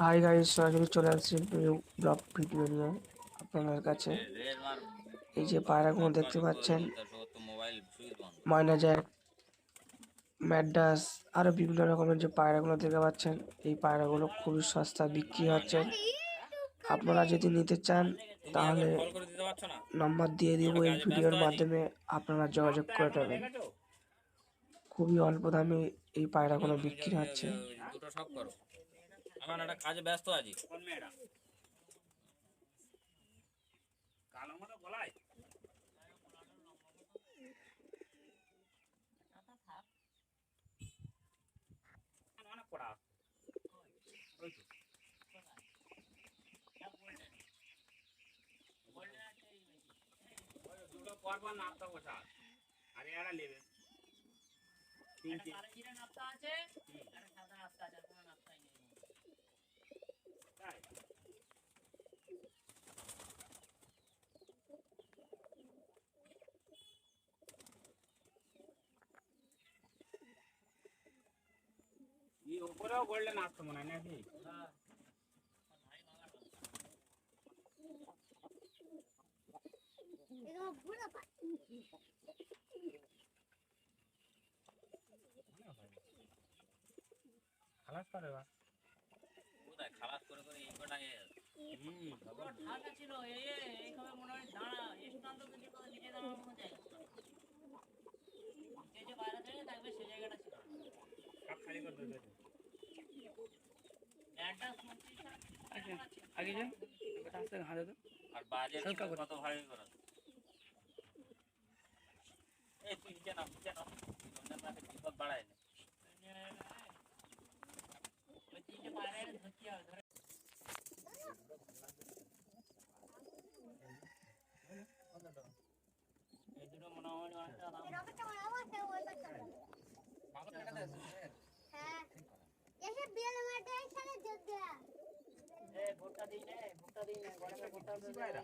Hi guys, সরাসরি চলে আসছি নিউ ব্লগ ভিডিও নিয়ে আপনাদের কাছে। এই যে পায়রাগুলো দেখতে পাচ্ছেন, ময়না জ্যাক, ম্যাডাস, আরো বিভিন্ন রকমের যে পায়রাগুলো দেখতে পাচ্ছেন, এই পায়রাগুলো খুবই সস্তা বিক্রি হচ্ছে। আপনারা যদি নিতে চান তাহলে নাম্বার দিয়ে দিব, এই ভিডিওর মাধ্যমে আপনারা যোগাযোগ করে নেবেন। খুবই অল্প দামে এই পায়রাগুলো বিক্রি হচ্ছে। দুটো সব করো, আমার একটা কাজে ব্যস্ত আছি। কোন মেয়েরা কালো মতো গলায় অনেক পড়া ওই তো দুটো পরবার নাপতা বসা আর এরা নেবে তিনটে নাপতা আছে আর সাদা নাপতা আছে, কোনো নাপতাই নেই। তাই এই উপরেও গোল্ডেন আসতো মনে হয় নাকি? খালাস করে বা কোথায় খালাস করে করে এই কটা ঢাকা ছিল এইভাবে মনে হয় দাঁড়া স্থান্ত কিন্তু নিজে দাঁড়ানোর কোনো জায়গা ছিল না। যে যে বাইরে থেকে থাকবে সেই জায়গাটা ছিল না, সব খালি করে দেবে। আগে যা এটা আসতে হাতে তো আর বাজে কত ভারী করে এই তুই নিচে নাম তোমরা মাঠে বিপদ বাড়ায় না ওই তিনটে বাইরে ধরতে হবে ধরে এই দুটো মনে হয় হ্যাঁ এসে বিয়ের মাঠে এখানে যোগ দেয়া ভোটটা দিই না গরমে ভোটটা